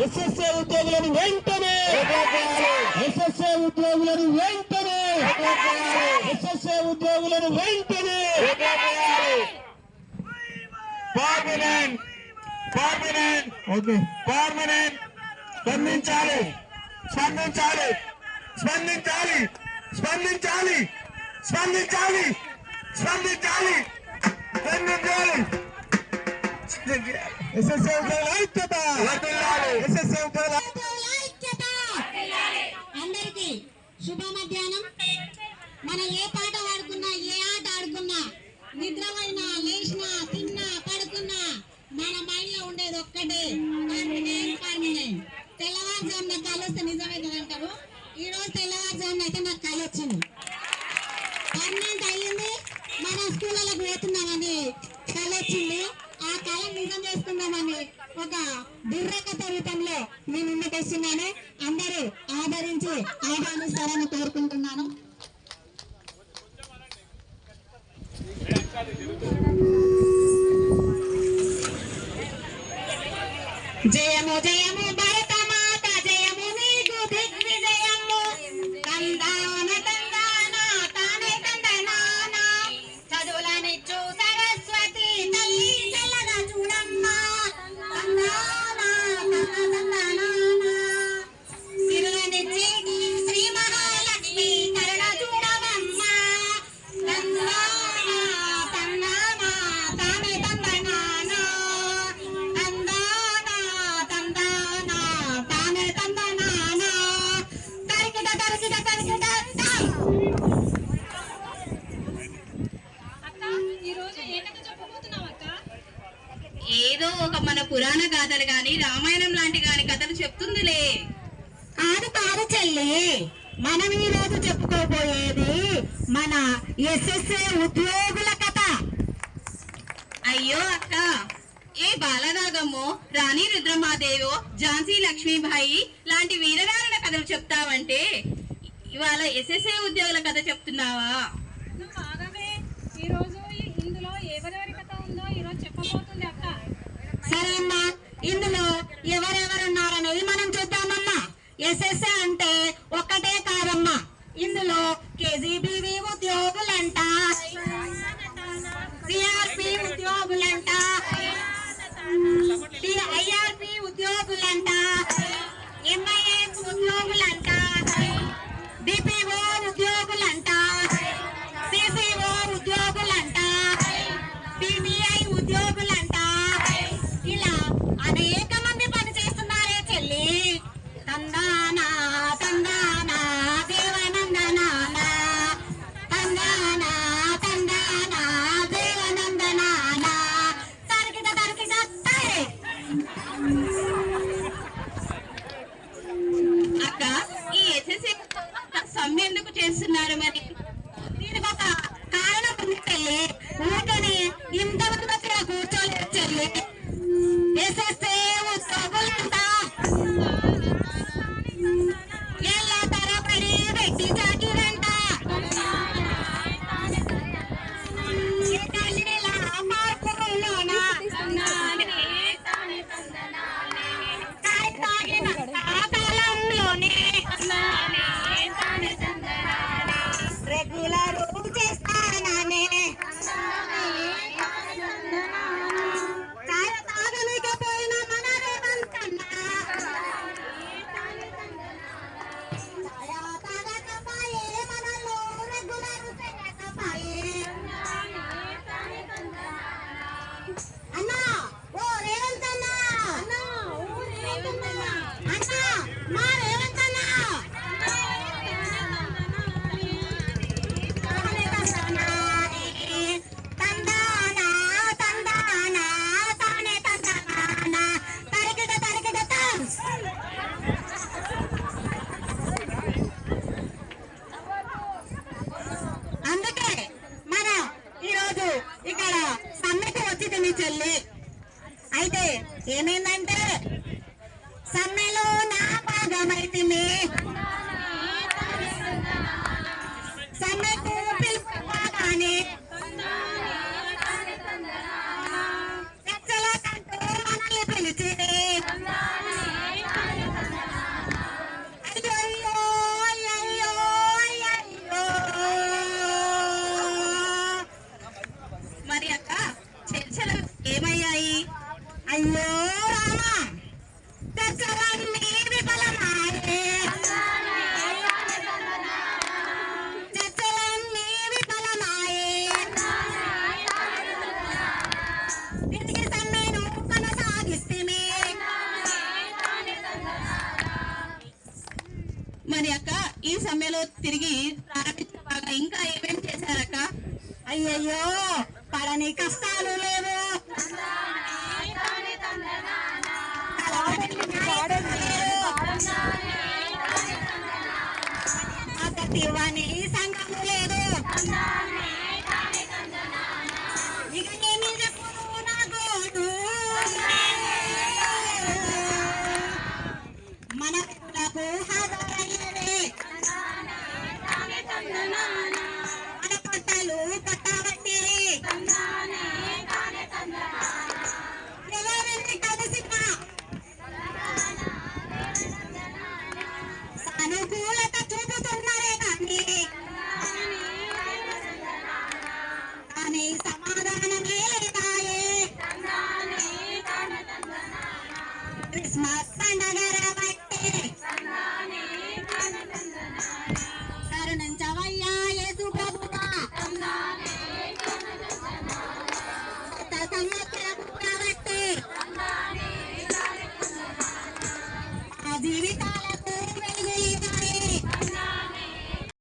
SSA ఉద్యోగులను వెంటనే SSA ఉద్యోగులను వెంటనే ఎస్ఎస్ఏ ఉద్యోగులను వెంటనే పర్మనెంట్ స్పందించాలి స్పందించాలి స్పందించాలి స్పందించాలి స్పందించాలి స్పందించాలి స్పందించాలి ఎస్ఎస్ఏ ఉద్యోగుల ఐక్యత ఎస్ఎస్ఏ ఉద్యోగుల ఐక్యత. అందరికీ శుభ మధ్యాహ్నం. మనం ఏ పాట ఆడుకున్నా ఏ ఆట ఆడుకున్నా నిద్రపోయినా లేచినా తిన్నా పడుకున్నా మన మైండ్ లో ఉండేది ఒక్కటే పర్మనెంట్. తెల్లవారుజామున కాలు వస్తే నిజమవుతుంది అంటారు. ఈ రోజు తెల్లవారుజామున అయితే నాకు కాలు వచ్చింది, పర్మనెంట్ అయ్యింది. మన స్కూళ్ళకు పోతున్నామని కళ వచ్చింది. ఆ కళ నిజం చేసుకుందామని ఒక దుర్రకథ రూపంలో మీ ముందుకు వస్తున్నాను. అందరూ ఆదరించి ఆహ్వానిస్తారని కోరుకుంటున్నాను. జయము జయము భరత మాత జయము నీకు దిగ్విజయము. తందాన తందాన తానే తందనాన చదువులనిచ్చు సరస్వతి తల్లి చల్లగా చూడమ్మా. తందాన తందనాన సిరులనిచ్చి శ్రీ మహాలక్ష్మి కరుణ చూడవమ్మా. తందాన తందాన తానే తందనాన తందాన తందాన తానే తందనాన తరికిట తరికిట తరికిట. ఏదో ఒక మన పురాణ గాథలు గాని రామాయణం లాంటి గాని కథలు చెప్తుందిలే. కాదు కాదు చెల్లి, మనం ఈ రోజు చెప్పుకోబోయేది మన ఎస్ఎస్ఏ ఉద్యోగుల కథ. అయ్యో అక్క, ఏ బాలనాగమ్మో రాణి రుద్రమాదేవో ఝాన్సీ లక్ష్మీబాయి లాంటి వీరనారాయణ కథలు చెప్తావంటే ఇవాళ ఎస్ఎస్ఏ ఉద్యోగుల కథ చెప్తున్నావా? ఈరోజు ఇందులో ఎవరెవరి కథ ఉందో ఈరోజు చెప్పబోతుంది అక్క. సరే అమ్మా, ఇందులో ఎవరెవరున్నారనేది మనం చూద్దామమ్మా. ఎస్ఎస్ఏ అంటే ఒక్కటే కాదమ్మా, ఇందులో కేజీబీవీ ఉద్యోగులంట, సిఆర్పి ఉద్యోగులంట, ఐఆర్పి ఉద్యోగులంట, ఎంఐఎస్ ఉద్యోగులంట, డిపిఓ ఉద్యోగులంట, సిసిఓ ఉద్యోగులంట, పిబిఐ ఉద్యోగులంట, ఇలా అనేక మంది పనిచేస్తున్నారే చెల్లి. తందానా తందానా దేవనందనానా తందానా తందానా దేవనందనానా తరికిట తరికిట తరే. అక్క, ఈ ఎస్ఎస్ఏ సమ్మె ఎందుకు చేస్తున్నారు మరి? దీనికి ఒక కారణం ఉంది చెల్లి. ఊరికని ఇంతమంది దగ్గర కూర్చోలేదు చెల్లి. ఎస్ఎస్ఏ ఉద్యోగులంతా ఏళ్ళ తరబడి పెట్టి చాకిరంట, మార్పులోన తాగిన కాలంలోనే రెగ్యులర్ చేస్తాననే చాయ తాగలేకపోయినా మన రేవంతన్నా చాయ తాగకపోయే మనలో రెగ్యులర్ చేయకపోయే. అన్నా ఓ రేవంతన్నా, అన్నా మా రేవంతన్నా తందానా తందానా తానే తందానా తరికిట తరికిట తం. అందుకే మనం ఈరోజు ఇక్కడ సమ్మెకు వచ్చి తిని చెల్లి. అయితే ఏమైందంటే సమ్మెలో నా భాగమైతిని, సమ్మెకు పిలుపుగానే చర్చల కంటూ మనల్ని పిలిచి విఫలమా చర్చలన్నీ విఫలమాయే చర్చలన్నీ విఫలమాయే తిరిగి సమ్మెను కొనసాగిస్తేనే మరి అక్క ఈ సమ్మెలో తిరిగి ప్రారంభించగా ఇంకా ఏమేం చేశారక్క? అయ్యయ్యో పడని కష్టాలు లేవు మద్దతివ్వని